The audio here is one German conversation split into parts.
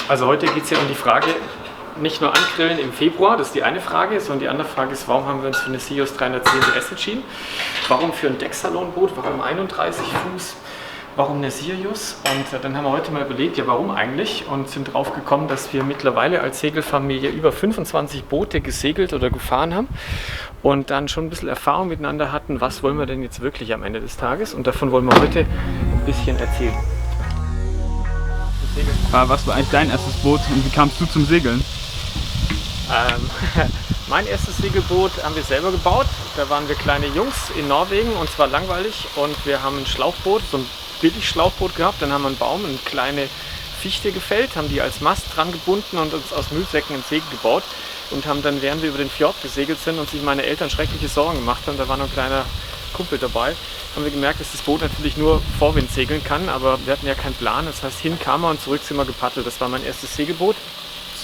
Also heute geht es ja um die Frage, nicht nur angrillen im Februar, das ist die eine Frage, sondern die andere Frage ist, warum haben wir uns für eine Sirius 310 DS entschieden? Warum für ein Decksalonboot? Warum 31 Fuß? Warum eine Sirius? Und dann haben wir heute mal überlegt, ja warum eigentlich? Und sind drauf gekommen, dass wir mittlerweile als Segelfamilie über 25 Boote gesegelt oder gefahren haben und dann schon ein bisschen Erfahrung miteinander hatten, was wollen wir denn jetzt wirklich am Ende des Tages? Und davon wollen wir heute ein bisschen erzählen. Was war eigentlich dein erstes Boot und wie kamst du zum Segeln? Mein erstes Segelboot haben wir selber gebaut. Da waren wir kleine Jungs in Norwegen und zwar langweilig und wir haben ein Schlauchboot, so ein Billig-Schlauchboot gehabt. Dann haben wir einen Baum, eine kleine Fichte gefällt, haben die als Mast dran gebunden und uns aus Müllsäcken ein Segel gebaut und haben dann, während wir über den Fjord gesegelt sind und sich meine Eltern schreckliche Sorgen gemacht haben, da war noch ein kleiner Kumpel dabei, haben wir gemerkt, dass das Boot natürlich nur Vorwind segeln kann, aber wir hatten ja keinen Plan. Das heißt, hin kam er und zurück sind wir gepaddelt. Das war mein erstes Segelboot.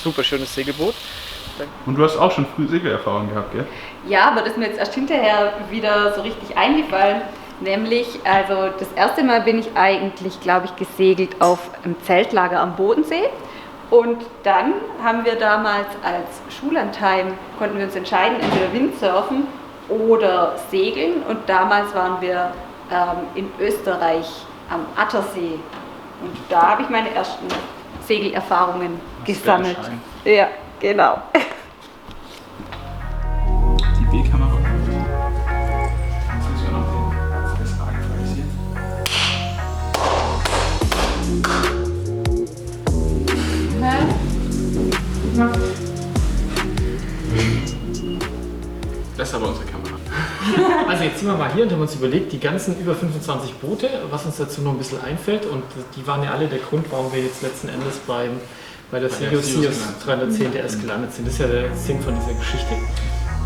Super schönes Segelboot. Und du hast auch schon früh Segelerfahrung gehabt, gell? Ja, aber das ist mir jetzt erst hinterher wieder so richtig eingefallen. Nämlich, also das erste Mal bin ich eigentlich, glaube ich, gesegelt auf einem Zeltlager am Bodensee. Und dann haben wir damals als Schullandheim, konnten wir uns entscheiden, entweder Windsurfen oder Segeln. Und damals waren wir in Österreich am Attersee. Und da habe ich meine ersten Segelerfahrungen gesammelt. Ja, genau. Die B-Kamera. Jetzt müssen wir noch das aktualisieren. Das ist aber unsere Kamera. Also jetzt sind wir mal hier und haben uns überlegt, die ganzen über 25 Boote, was uns dazu noch ein bisschen einfällt und die waren ja alle der Grund, warum wir jetzt letzten Endes bei der Sirius 310 DS gelandet sind. Das ist ja der Sinn von dieser Geschichte.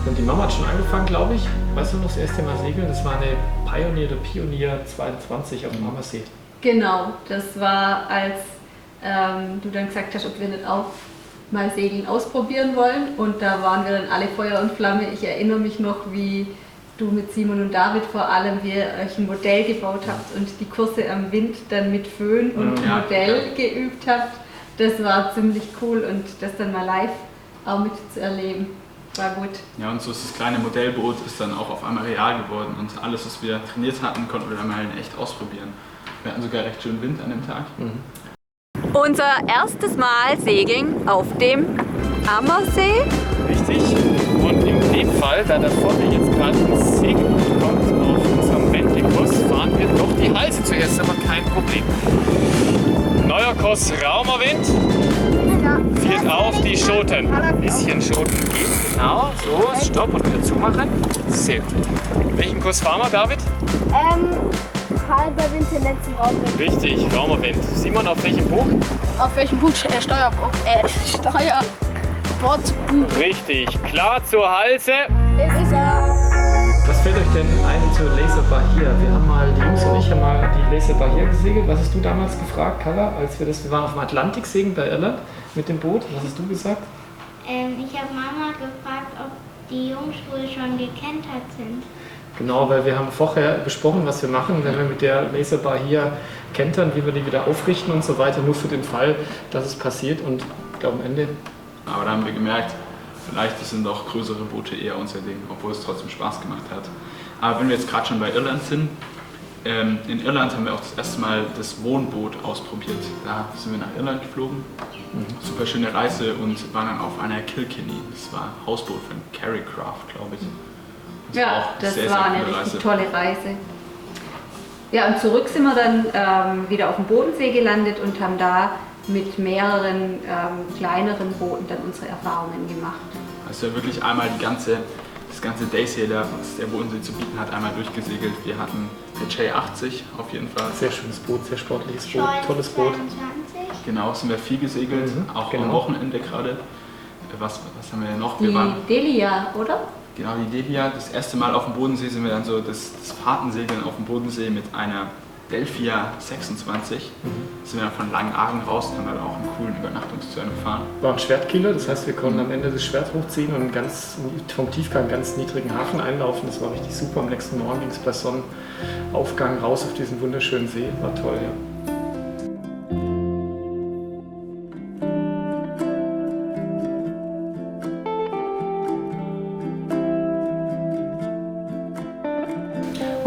Und die Mama hat schon angefangen, glaube ich. Weißt du noch, das erste Mal segeln? Das war eine Pioneer, der Pionier 22 auf dem Ammersee. Genau, das war, als du dann gesagt hast, ob wir nicht auch mal Segeln ausprobieren wollen. Und da waren wir dann alle Feuer und Flamme. Ich erinnere mich noch, wie du mit Simon und David vor allem, wie ihr euch ein Modell gebaut habt und die Kurse am Wind dann mit Föhn und Modell geübt habt. Das war ziemlich cool und das dann mal live auch mitzuerleben, war gut. Ja, und so ist das kleine Modellboot ist dann auch auf einmal real geworden und alles, was wir trainiert hatten, konnten wir dann mal in echt ausprobieren. Wir hatten sogar recht schön Wind an dem Tag. Unser erstes Mal Segeln auf dem Ammersee. Richtig. Und in dem Fall, da da vorne jetzt gerade ein Segelboot kommt auf unserem Wendekurs, fahren wir doch die Halse zuerst, aber kein Problem. Neuer Kurs Raumerwind. Fährt auf die Schoten. Ein bisschen Schoten geht. Genau. So, Stopp und wieder zumachen. Sehr gut. Welchen Kurs fahren wir, David? Halber Wind, den letzten Raumwind. Richtig, Raumerwind. Simon, auf welchem Buch? Auf welchem Buch? Steuerbuch. Steuerbordbuch. Richtig, klar zur Halse. Ist er. Was fällt euch denn ein zur Laserbar hier? Wir haben mal, die Jungs und ich haben mal die Laserbar hier gesegelt. Was hast du damals gefragt, Carla, als wir waren auf dem Atlantik segeln bei Irland mit dem Boot? Was hast du gesagt? Ich habe Mama gefragt, ob die Jungs wohl schon gekentert sind. Genau, weil wir haben vorher besprochen, was wir machen, wenn wir mit der Laserbar hier kentern, wie wir die wieder aufrichten und so weiter, nur für den Fall, dass es passiert und ich glaube am Ende. Aber da haben wir gemerkt, vielleicht sind doch größere Boote eher unser Ding, obwohl es trotzdem Spaß gemacht hat. Aber wenn wir jetzt gerade schon bei Irland sind, in Irland haben wir auch das erste Mal das Wohnboot ausprobiert. Da sind wir nach Irland geflogen, super schöne Reise und waren dann auf einer Kilkenny. Das war ein Hausboot von Carry Craft, glaube ich. Ja, das war eine richtig tolle Reise. Ja, und zurück sind wir dann wieder auf dem Bodensee gelandet und haben da mit mehreren kleineren Booten dann unsere Erfahrungen gemacht. Also wirklich einmal das ganze Daysailor, was der Bodensee zu bieten hat, einmal durchgesegelt. Wir hatten eine J80 auf jeden Fall. Sehr schönes Boot, sehr sportliches Boot, tolles Boot. 22. Genau, sind wir viel gesegelt, auch am Wochenende gerade. Was haben wir denn noch? Die Delia, oder? Genau, die Delia. Das erste Mal auf dem Bodensee sind wir dann so das Fahrtensegeln auf dem Bodensee mit einer Delphia 26. Sind wir dann von Langenargen raus und haben dann auch einen coolen Übernachtungsturn gefahren. War ein Schwertkiller, das heißt, wir konnten am Ende das Schwert hochziehen und vom Tiefgang einen ganz niedrigen Hafen einlaufen. Das war richtig super. Am nächsten Morgen ging es bei Sonnenaufgang raus auf diesen wunderschönen See. War toll, ja.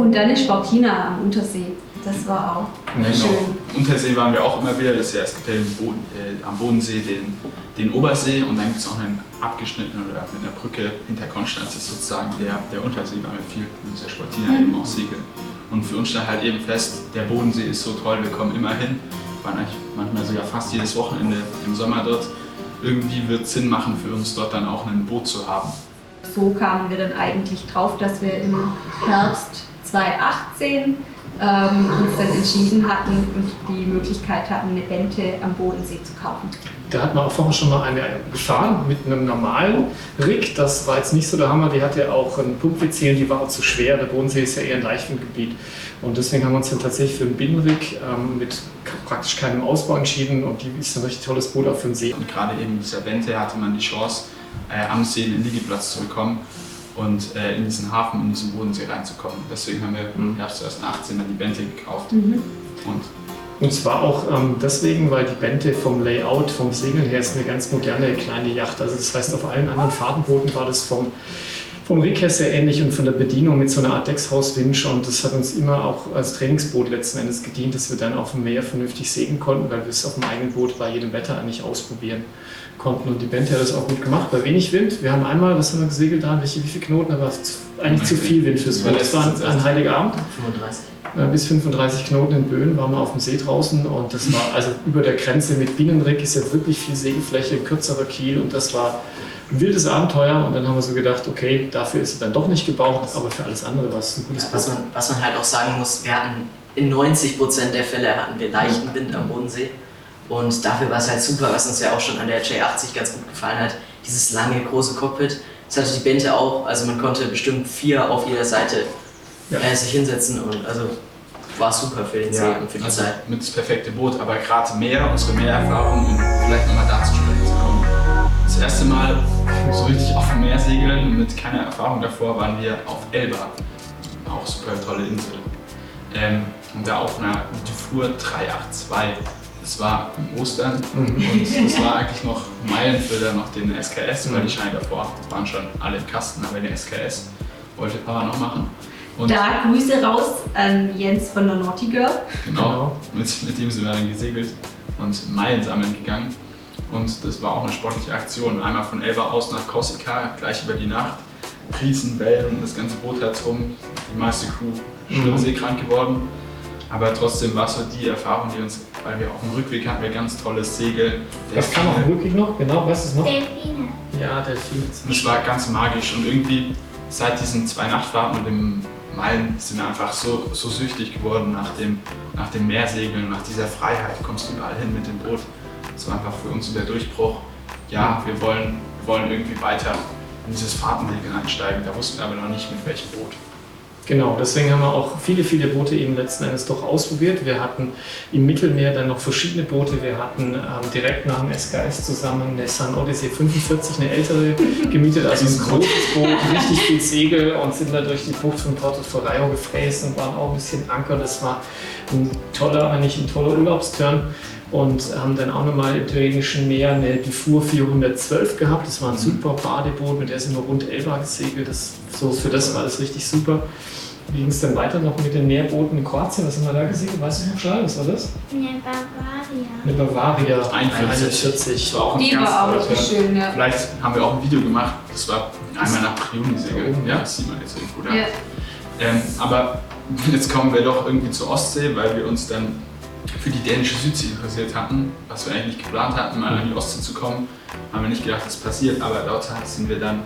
Und dann ist Sportina am Untersee. Das war auch Genau. schön. Untersee waren wir auch immer wieder. Es gibt ja am Bodensee den Obersee und dann gibt es auch einen abgeschnittenen oder mit einer Brücke hinter Konstanz ist sozusagen der Untersee, weil wir viel mit dieser Sportina eben auch segeln. Und für uns stand halt eben fest, der Bodensee ist so toll, wir kommen immer hin. Wir waren eigentlich manchmal sogar fast jedes Wochenende im Sommer dort. Irgendwie wird es Sinn machen für uns dort dann auch ein Boot zu haben. So kamen wir dann eigentlich drauf, dass wir im Herbst 2018 uns dann entschieden hatten und die Möglichkeit hatten, eine Bente am Bodensee zu kaufen. Da hat man auch vorhin schon mal eine gefahren mit einem normalen Rig. Das war jetzt nicht so der Hammer. Die hatte auch einen Pump-WC und die war auch zu schwer. Der Bodensee ist ja eher ein Leichtwindgebiet. Und deswegen haben wir uns dann tatsächlich für einen Binnenrig mit praktisch keinem Ausbau entschieden. Und die ist ein richtig tolles Boot auch für den See. Und gerade eben mit dieser Bente hatte man die Chance, am See einen Liegeplatz zu bekommen und in diesen Hafen, in diesen Bodensee reinzukommen. Deswegen haben wir im Herbst 2018 dann die Bente gekauft. Und zwar auch deswegen, weil die Bente vom Layout, vom Segeln her ist eine ganz moderne kleine Yacht. Also das heißt, auf allen anderen Fahrtenbooten war das vom Rig her sehr ähnlich und von der Bedienung mit so einer Art Deckshauswinch. Und das hat uns immer auch als Trainingsboot letzten Endes gedient, dass wir dann auf dem Meer vernünftig segeln konnten, weil wir es auf dem eigenen Boot bei jedem Wetter eigentlich ausprobieren konnten. Und die Bente hat das auch gut gemacht, bei wenig Wind. Wir haben einmal, was haben wir gesegelt da? Wie viele Knoten? Da war eigentlich zu viel Wind fürs Boot. Das war ein heiliger Abend. 35. Bis 35 Knoten in Böen waren wir auf dem See draußen und das war also über der Grenze mit Binnenrig ist ja wirklich viel Segelfläche, kürzerer Kiel und das war ein wildes Abenteuer und dann haben wir so gedacht, okay, dafür ist es dann doch nicht gebaut, aber für alles andere war es ein gutes Boot. Was man halt auch sagen muss, wir hatten in 90% der Fälle hatten wir leichten Wind am Bodensee und dafür war es halt super, was uns ja auch schon an der J80 ganz gut gefallen hat, dieses lange, große Cockpit. Das hatte die Bente auch, also man konnte bestimmt 4 auf jeder Seite sich hinsetzen und also war super für den See und für die Zeit. Mit das perfekte Boot, aber gerade unsere Meererfahrung, um vielleicht nochmal dazu sprechen zu kommen. Das erste Mal so richtig auf dem Meer segeln mit keiner Erfahrung davor waren wir auf Elba, auch super tolle Insel. Und da auf einer Dufour 382. Das war im Ostern und es war eigentlich noch Meilenfüller noch den SKS, weil die Scheine davor waren schon alle im Kasten, aber den SKS wollte Papa noch machen. Und da Grüße raus an Jens von der Naughty Girl. Genau, mit dem sind wir dann gesegelt und Meilen sammeln gegangen. Und das war auch eine sportliche Aktion. Einmal von Elba aus nach Korsika, gleich über die Nacht. Riesenwellen, das ganze Boot herum, die meiste Crew schlimm seekrank geworden. Aber trotzdem war es so die Erfahrung, die uns, weil wir auf dem Rückweg hatten wir ganz tolles Segeln. Was kam auf dem Rückweg noch? Genau, weißt du es noch? Delfine. Ja, Delfine. Das war ganz magisch und irgendwie seit diesen 2 Nachtfahrten und dem Meilen sind wir einfach so süchtig geworden nach dem Meersegeln, nach dieser Freiheit. Du kommst überall hin mit dem Boot. Das war einfach für uns der Durchbruch. Ja, wir wollen irgendwie weiter in dieses Fahrtensegeln einsteigen. Da wussten wir aber noch nicht, mit welchem Boot. Genau, deswegen haben wir auch viele Boote eben letzten Endes doch ausprobiert. Wir hatten im Mittelmeer dann noch verschiedene Boote. Wir hatten direkt nach dem SKS zusammen eine Sun Odyssey 45, eine ältere, gemietet, also ein großes Boot, richtig viel Segel und sind da durch die Bucht von Porto Ferraio gefräst und waren auch ein bisschen Anker. Das war ein toller Urlaubsturn. Und haben dann auch nochmal im Tyrrhenischen Meer eine Dufour 412 gehabt. Das war ein super Badeboot, mit der sind wir rund Elba gesegelt. Für das war das richtig super. Wie ging es dann weiter noch mit den Meerbooten in Kroatien? Was haben wir da gesehen? Weißt du noch, Charles, was war das? Eine Bavaria. Eine Bavaria 41. Das war auch ein Die ganz war auch toller Turn. schön, ja. Vielleicht haben wir auch ein Video gemacht. Das war einmal nach Priuni segeln. Ja, das sieht man jetzt irgendwo da. Ja. Aber jetzt kommen wir doch irgendwie zur Ostsee, weil wir uns dann für die dänische Südsee interessiert hatten, was wir eigentlich nicht geplant hatten, mal an die Ostsee zu kommen. Haben wir nicht gedacht, das passiert, aber dort sind wir dann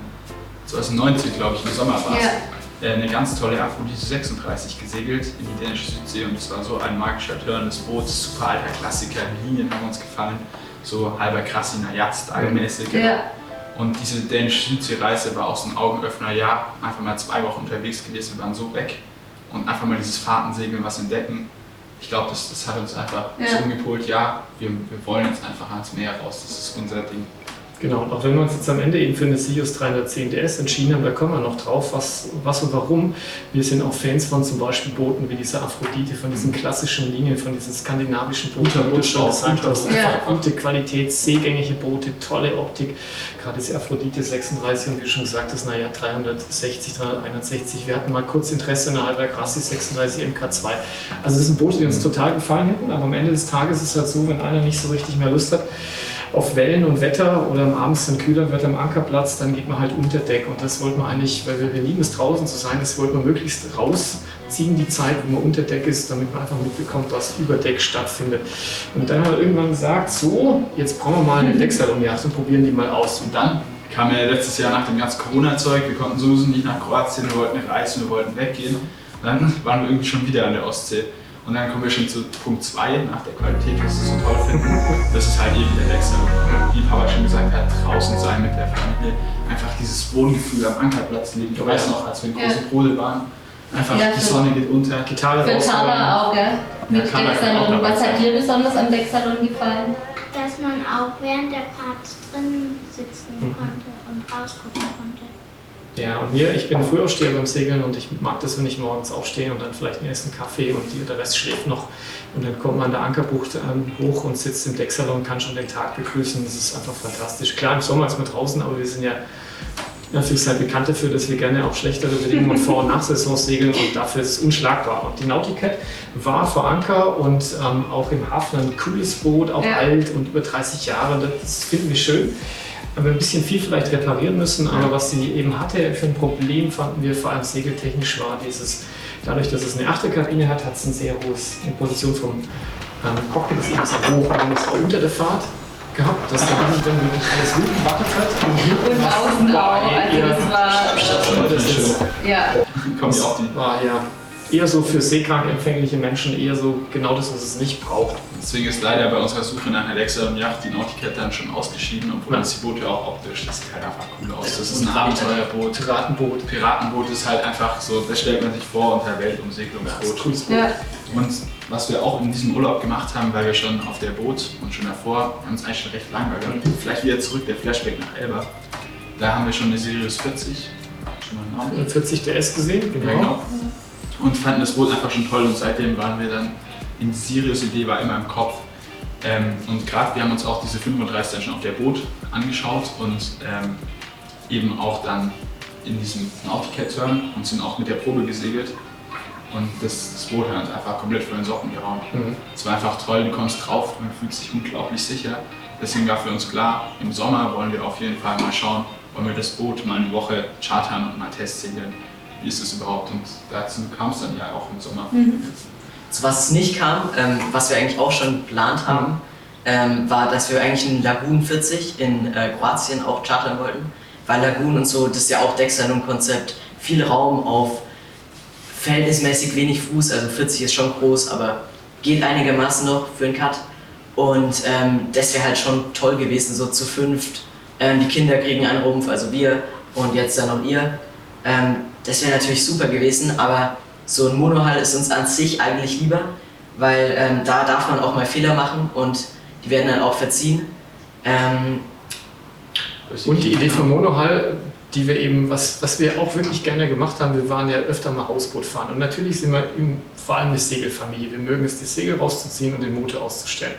2019, glaube ich, im Sommer war es, eine ganz tolle Aphrodite 36 gesegelt in die dänische Südsee und es war so ein magischer Turn des Boots, super alter Klassiker, die Linien haben uns gefallen, so halber Krassiner Yacht-Style-mäßig. Ja. Und diese dänische Südseereise war auch so ein Augenöffner, ja, einfach mal 2 Wochen unterwegs gewesen, wir waren so weg und einfach mal dieses Fahrtensegeln, was entdecken. Ich glaube, das hat uns einfach so umgepolt, ja, wir wollen jetzt einfach ans Meer raus, das ist unser Ding. Genau, und auch wenn wir uns jetzt am Ende eben für eine Sirius 310 DS entschieden haben, da kommen wir noch drauf, was und warum. Wir sind auch Fans von zum Beispiel Booten wie dieser Aphrodite, von diesen klassischen Linien, von diesen skandinavischen Booten, wie du schon gesagt hast. Einfach gute Qualität, seegängige Boote, tolle Optik. Gerade diese Aphrodite 36 und wie du schon gesagt hast, 360, 361. Wir hatten mal kurz Interesse in der Halberg Rassi 36 MK2. Also das sind Boote, die uns total gefallen hätten, aber am Ende des Tages ist es halt so, wenn einer nicht so richtig mehr Lust hat auf Wellen und Wetter oder abends dann kühler wird am Ankerplatz, dann geht man halt unter Deck. Und das wollten wir eigentlich, weil wir lieben es draußen zu sein, das wollten wir möglichst rausziehen, die Zeit, wo man unter Deck ist, damit man einfach mitbekommt, was über Deck stattfindet. Und dann haben wir irgendwann gesagt, so, jetzt brauchen wir mal eine Decksalonjagd und probieren die mal aus. Und dann kam ja letztes Jahr nach dem ganzen Corona-Zeug, wir konnten sowieso nicht nach Kroatien, wir wollten nicht reisen, wir wollten weggehen. Dann waren wir irgendwie schon wieder an der Ostsee. Und dann kommen wir schon zu Punkt 2 nach der Qualität, was wir so toll finden. Das ist halt eben der Decksalon. Wie Papa schon gesagt hat, draußen sein mit der Familie. Einfach dieses Wohngefühl am Ankerplatz leben. Ich weiß noch, als wir in großen Prodel waren, einfach die Sonne geht unter, Gitarre Für Tana auch, gell? Mit Tana Decksalon. auch Was hat dir besonders am Decksalon gefallen? Dass man auch während der Parts drin sitzen konnte und rausgucken konnte. ja, und ich bin Frühaufsteher beim Segeln und ich mag das, wenn ich morgens aufstehe und dann vielleicht einen ersten Kaffee und der Rest schläft noch. Und dann kommt man an der Ankerbucht hoch und sitzt im Decksalon und kann schon den Tag begrüßen. Das ist einfach fantastisch. Klar, im Sommer ist man draußen, aber wir sind ja fix halt bekannt dafür, dass wir gerne auch schlechtere Bedingungen und Vor- und Nachsaison segeln und dafür ist es unschlagbar. Und die Nauticat war vor Anker und auch im Hafen ein cooles Boot, auch alt und über 30 Jahre. Das finden wir schön. Aber ein bisschen viel vielleicht reparieren müssen, aber was sie eben hatte für ein Problem, fanden wir vor allem segeltechnisch war dadurch, dass es eine Achterkabine hat, hat es ein sehr hohes, eine Position vom Cockpit ist eben sehr hoch, und es auch unter der Fahrt gehabt, dass der dann wirklich alles gut gewartet hat. Und außen auch, also das war, ja. kommen ja auch die. War ja eher so für seekrank empfängliche Menschen, eher so genau das, was es nicht braucht. Deswegen ist leider bei unserer Suche nach einer Decksalonjagd die Nauticat dann schon ausgeschieden, obwohl das die Boote auch optisch, das sieht halt einfach cool aus. Das ist ein Abenteuerboot. Piratenboot. Piratenboot ist halt einfach so, das stellt man sich vor unter Weltumsegelungsboot. Ja. Und was wir auch in diesem Urlaub gemacht haben, weil wir schon auf der Boot und schon davor, haben uns eigentlich schon recht langweilig. Vielleicht wieder zurück, der Flashback nach Elba. Da haben wir schon eine Sirius 40, schon mal einen Namen. 40 DS gesehen, Genau. Und fanden das Boot einfach schon toll und seitdem waren wir dann, die Sirius-Idee war immer im Kopf. Und gerade wir haben uns auch diese 35 dann schon auf der Boot angeschaut und eben auch dann in diesem Nauticat-Turn und sind auch mit der Probe gesegelt. Und das Boot hat uns einfach komplett vor den Socken geraumt. Es war einfach toll, du kommst drauf, man fühlt sich unglaublich sicher. Deswegen war für uns klar, im Sommer wollen wir auf jeden Fall mal schauen, wollen wir das Boot mal eine Woche chartern und mal testsegeln. Wie ist es überhaupt? Und dazu kam es dann ja auch im Sommer. Zu was es nicht kam, was wir eigentlich auch schon geplant haben, war, dass wir eigentlich einen Lagoon 40 in Kroatien auch chartern wollten. Weil Lagoon und so, das ist ja auch Decksalon-Konzept, viel Raum auf verhältnismäßig wenig Fuß, also 40 ist schon groß, aber geht einigermaßen noch für einen Cut. Und das wäre halt schon toll gewesen, so zu fünft. Die Kinder kriegen einen Rumpf, also wir und jetzt dann noch ihr. Das wäre natürlich super gewesen, aber so ein Monohull ist uns an sich eigentlich lieber, weil da darf man auch mal Fehler machen und die werden dann auch verziehen. Und die Idee vom Monohull, die wir eben, was wir auch wirklich gerne gemacht haben, wir waren ja öfter mal Hausboot fahren und natürlich sind wir vor allem eine Segelfamilie. Wir mögen es, die Segel rauszuziehen und den Motor auszustellen.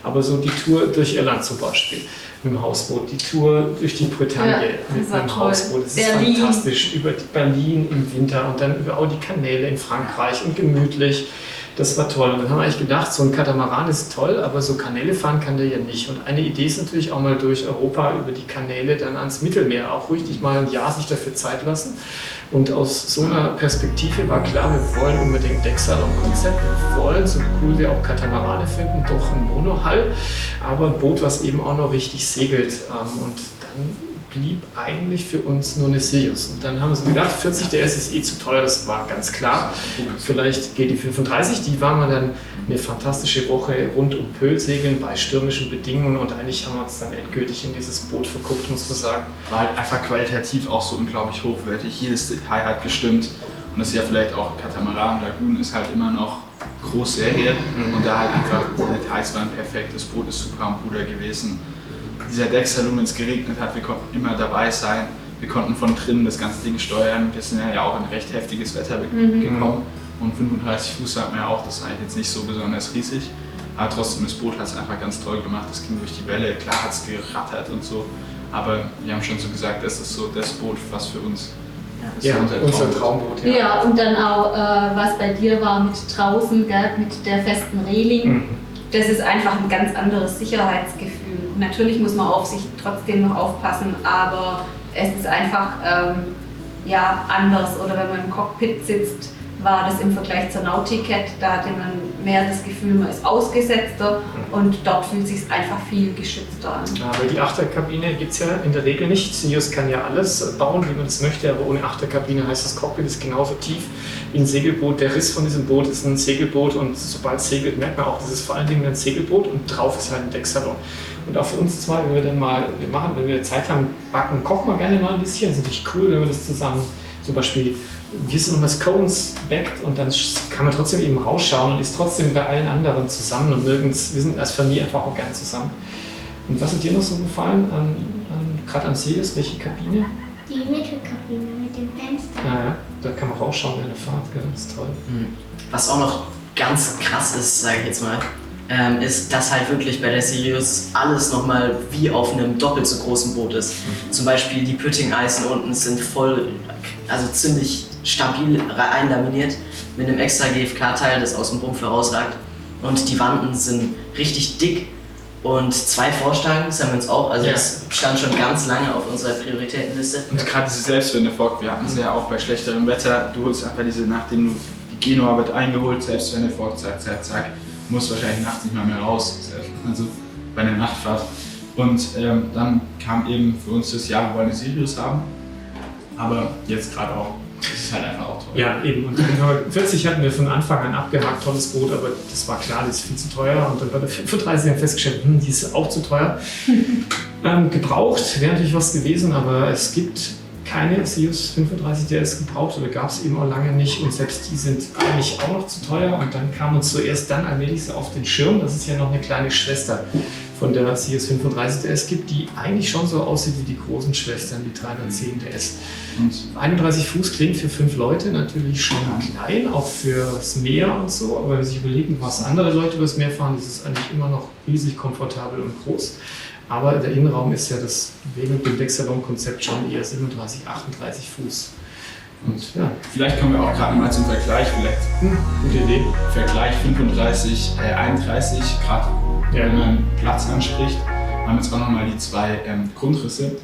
Aber so die Tour durch Irland zum Beispiel mit dem Hausboot, die Tour durch die Bretagne mit dem Hausboot, das ist fantastisch, über Berlin im Winter und dann über auch die Kanäle in Frankreich und gemütlich. Das war toll. Und dann haben wir eigentlich gedacht, so ein Katamaran ist toll, aber so Kanäle fahren kann der ja nicht. Und eine Idee ist natürlich auch mal durch Europa über die Kanäle dann ans Mittelmeer, auch ruhig mal ein Jahr sich dafür Zeit lassen. Und aus so einer Perspektive war klar, wir wollen unbedingt Decksalon-Konzept, wir wollen, so cool wir auch Katamarane finden, doch ein Monohull, aber ein Boot, was eben auch noch richtig segelt. Und dann blieb eigentlich für uns nur eine Sirius. Und dann haben wir so gedacht, 40 DS ist eh zu teuer, das war ganz klar. Vielleicht geht die 35, die waren wir dann eine fantastische Woche rund um Pöhl segeln bei stürmischen Bedingungen und eigentlich haben wir uns dann endgültig in dieses Boot verguckt, muss man sagen. War halt einfach qualitativ auch so unglaublich hochwertig, jedes Detail hat gestimmt und das ist ja vielleicht auch Katamaran, Lagoon ist halt immer noch Großserie und da halt einfach die Details waren perfekt, das Boot ist super am Ruder gewesen. dieser Decksalon, wenn es geregnet hat, wir konnten immer dabei sein. Wir konnten von drinnen das ganze Ding steuern. Wir sind ja auch in recht heftiges Wetter gekommen. Und 35 Fuß sagt man ja auch, das ist eigentlich jetzt nicht so besonders riesig. Aber trotzdem, das Boot hat es einfach ganz toll gemacht. Es ging durch die Welle, klar hat es gerattert und so. Aber wir haben schon so gesagt, das ist so das Boot, was für uns Ja, unser Traumboot. Ja, und dann auch, was bei dir war mit draußen, gell, mit der festen Reling. Das ist einfach ein ganz anderes Sicherheitsgefühl. Natürlich muss man auf sich trotzdem noch aufpassen, aber es ist einfach anders. Oder wenn man im Cockpit sitzt, war das im Vergleich zur Nauticad, da hatte man mehr das Gefühl, man ist ausgesetzter und dort fühlt es sich einfach viel geschützter an. Aber die Achterkabine gibt es ja in der Regel nicht. Sirius kann ja alles bauen, wie man es möchte, aber ohne Achterkabine heißt das Cockpit ist genauso tief wie ein Segelboot. Der Riss von diesem Boot ist ein Segelboot und sobald es segelt, merkt man auch, das ist vor allen Dingen ein Segelboot und drauf ist halt ein Decksalon. Und auch für uns zwei, wenn wir Zeit haben, backen, kochen wir gerne mal ein bisschen. Das ist natürlich cool, wenn wir das zusammen, zum Beispiel, wir sind noch Scones backt und dann kann man trotzdem eben rausschauen und ist trotzdem bei allen anderen zusammen und wir sind als Familie einfach auch gerne zusammen. Und was hat dir noch so gefallen, gerade an Sirius, welche Kabine? Die Mittelkabine mit dem Fenster. Ja, da kann man rausschauen während der Fahrt, gell? Das ist toll. Was auch noch ganz krass ist, sage ich jetzt mal, ist, dass halt wirklich bei der Sirius alles nochmal wie auf einem doppelt so großen Boot ist. Zum Beispiel die Putting-Eisen unten sind also ziemlich stabil einlaminiert mit einem extra GFK-Teil, das aus dem Rumpf herausragt. Und die Wanden sind richtig dick und 2 Vorstangen, das haben wir uns auch, also das stand schon ganz lange auf unserer Prioritätenliste. Und gerade diese Selbstwendefock, wir hatten sie ja auch bei schlechterem Wetter, du holst einfach nachdem du die Genua wird eingeholt, Selbstwendefock, zack, zack, zack, musst wahrscheinlich nachts nicht mal mehr raus, also bei einer Nachtfahrt. Und dann kam eben für uns das Jahr, wir wollen eine Sirius haben, aber jetzt gerade auch, das ist halt einfach auch toll. Ja, eben. Und 40 hatten wir von Anfang an abgehakt, tolles Boot, aber das war klar, das ist viel zu teuer. Und dann bei der 35 haben wir festgestellt, die ist auch zu teuer. Gebraucht wäre natürlich was gewesen, aber es gibt keine Sirius 35 DS gebraucht oder gab es eben auch lange nicht. Und selbst die sind eigentlich auch noch zu teuer. Und dann kam uns zuerst dann allmählich so auf den Schirm, dass es ja noch eine kleine Schwester von der Sirius 35 DS gibt, die eigentlich schon so aussieht wie die großen Schwestern, die 310 DS. Und 31 Fuß klingt für 5 Leute natürlich schon klein, auch fürs Meer und so, aber wenn man sich überlegen, was andere Leute übers Meer fahren, ist es eigentlich immer noch riesig komfortabel und groß. Aber der Innenraum ist ja das wegen dem Decksalon-Konzept schon eher 37, 38 Fuß. Und ja. Vielleicht kommen wir auch gerade mal zum Vergleich, Gute Idee. Vergleich 31 Grad, wenn man Platz anspricht, haben jetzt auch nochmal die 2 Grundrisse,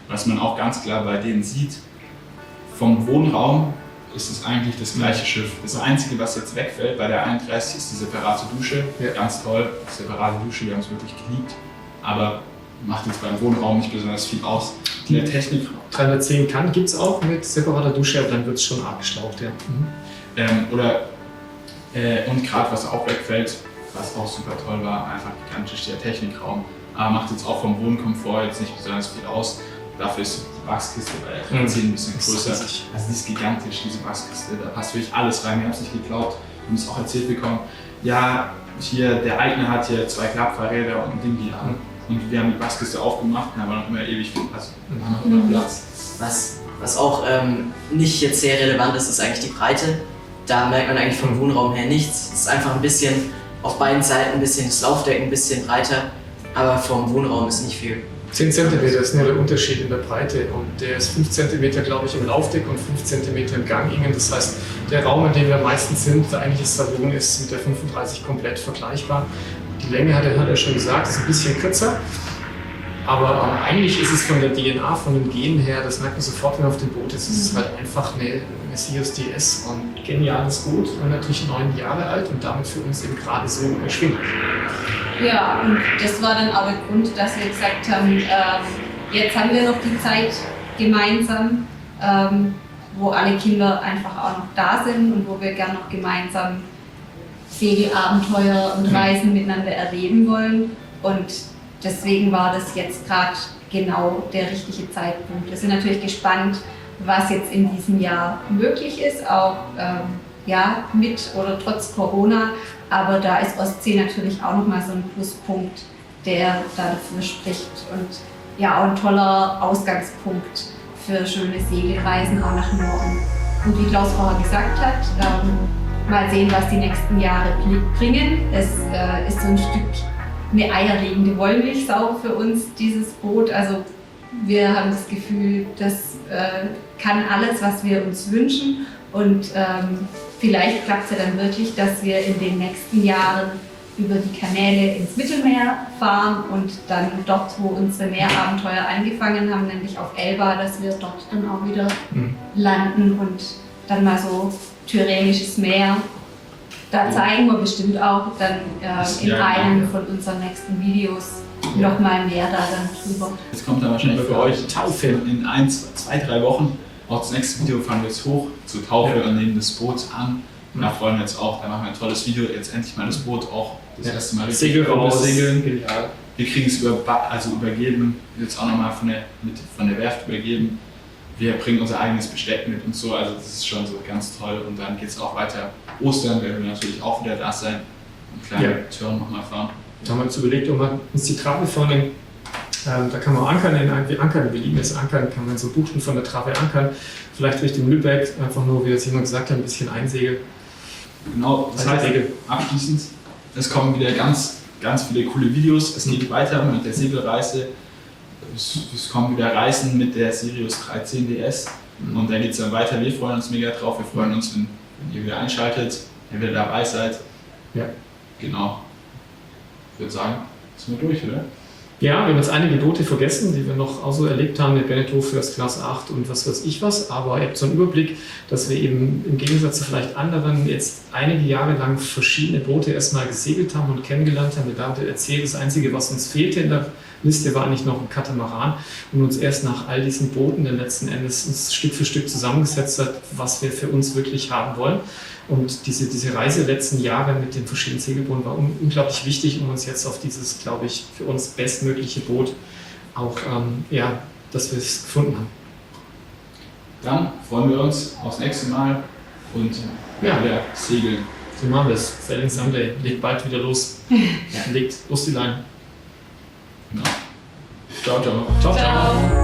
was man auch ganz klar bei denen sieht. Vom Wohnraum ist es eigentlich das gleiche Schiff. Das Einzige, was jetzt wegfällt bei der 31 ist die separate Dusche. Ja. Ganz toll, separate Dusche, wir haben es wirklich geliebt. Aber macht jetzt beim Wohnraum nicht besonders viel aus. In der Technik 310 gibt es auch mit separater Dusche, aber dann wird es schon abgeschlaucht. Ja. Und gerade was auch wegfällt, was auch super toll war, einfach gigantisch der Technikraum. Aber macht jetzt auch vom Wohnkomfort jetzt nicht besonders viel aus. Dafür ist die Wachskiste bei der 310 ein bisschen größer. Also die ist gigantisch, diese Wachskiste. Da passt wirklich alles rein. Wir haben es nicht geglaubt. Wir haben es auch erzählt bekommen. Ja, hier, der Eigner hat hier 2 Klappfahrräder und ein Ding hier an. Und wir haben die Wachskiste aufgemacht und haben noch immer ewig viel Platz. Was auch nicht jetzt sehr relevant ist, ist eigentlich die Breite. Da merkt man eigentlich vom Wohnraum her nichts. Es ist einfach ein bisschen auf beiden Seiten ein bisschen das Laufdeck ein bisschen breiter, aber vom Wohnraum ist nicht viel. 10 cm ist nur der Unterschied in der Breite und der ist 5 cm, glaube ich, im Laufdeck und 5 cm im Gangingen. Das heißt, der Raum, in dem wir meistens sind, eigentlich das Salon, ist mit der 35 komplett vergleichbar. Die Länge hat er schon gesagt, ist ein bisschen kürzer, aber eigentlich ist es von der DNA, von dem Gen her, das merkt man sofort, wenn man auf dem Boot ist, es ist halt einfach eine Sirius DS und geniales Boot und natürlich 9 Jahre alt und damit für uns eben gerade so erschwinglich. Ja, und das war dann auch der Grund, dass wir gesagt haben, jetzt haben wir noch die Zeit gemeinsam, wo alle Kinder einfach auch noch da sind und wo wir gerne noch gemeinsam Segelabenteuer und Reisen miteinander erleben wollen. Und deswegen war das jetzt gerade genau der richtige Zeitpunkt. Wir sind natürlich gespannt, was jetzt in diesem Jahr möglich ist, auch mit oder trotz Corona. Aber da ist Ostsee natürlich auch nochmal so ein Pluspunkt, der da dafür spricht. Und ja, auch ein toller Ausgangspunkt für schöne Segelreisen auch nach Norden. Und wie Klaus vorher gesagt hat, mal sehen, was die nächsten Jahre bringen. Es ist so ein Stück eine eierlegende Wollmilchsau für uns, dieses Boot. Also wir haben das Gefühl, das kann alles, was wir uns wünschen. Und vielleicht klappt es ja dann wirklich, dass wir in den nächsten Jahren über die Kanäle ins Mittelmeer fahren und dann dort, wo unsere Meerabenteuer angefangen haben, nämlich auf Elba, dass wir dort dann auch wieder landen und dann mal so Tyrrhenisches Meer. Da zeigen wir bestimmt auch dann in einem von unseren nächsten Videos noch mal mehr da dann drüber. Jetzt kommt dann wahrscheinlich für euch Taufe in 1, 2, 3 Wochen. Auch das nächste Video fahren wir jetzt hoch zur Taufe und nehmen das Boot an. Und da freuen wir uns auch, da machen wir ein tolles Video. Jetzt endlich mal das Boot auch das erste Mal richtig Segel raus, Segeln, genial. Wir kriegen es übergeben, jetzt auch nochmal von der Werft übergeben. Wir bringen unser eigenes Besteck mit und so, also das ist schon so ganz toll. Und dann geht es auch weiter. Ostern werden wir natürlich auch wieder da sein und kleine Touren nochmal fahren. Da haben wir uns überlegt, ob wir uns die Trave vornehmen. Da kann man ankern, wir lieben es ankern, kann man so Buchten von der Trave ankern. Vielleicht Richtung Lübeck, einfach nur, wie das jemand gesagt hat, ein bisschen einsegeln. Genau, das heißt, abschließend, es kommen wieder ganz viele coole Videos. Es geht weiter mit der Segelreise. Es kommen wieder Reisen mit der Sirius 13 DS. Und dann geht es dann weiter. Wir freuen uns mega drauf. Wir freuen uns, wenn ihr wieder einschaltet, wenn ihr wieder dabei seid. Ja. Genau. Ich würde sagen, sind wir durch, oder? Ja, wir haben jetzt einige Boote vergessen, die wir noch auch so erlebt haben mit Beneteau First Class 8 und was weiß ich was, aber ihr habt so einen Überblick, dass wir eben im Gegensatz zu vielleicht anderen jetzt einige Jahre lang verschiedene Boote erstmal gesegelt haben und kennengelernt haben. Wir haben erzählt, das Einzige, was uns fehlte in der Liste, war eigentlich noch ein Katamaran und uns erst nach all diesen Booten dann letzten Endes uns Stück für Stück zusammengesetzt hat, was wir für uns wirklich haben wollen. Und diese Reise der letzten Jahre mit den verschiedenen Segelbooten war unglaublich wichtig, um uns jetzt auf dieses, glaube ich, für uns bestmögliche Boot auch, dass wir es gefunden haben. Dann freuen wir uns aufs nächste Mal und wieder segeln. So machen wir es. Sailing Sunday legt bald wieder los. Legt los die Leine. Genau. Ciao, ciao. Ciao, ciao.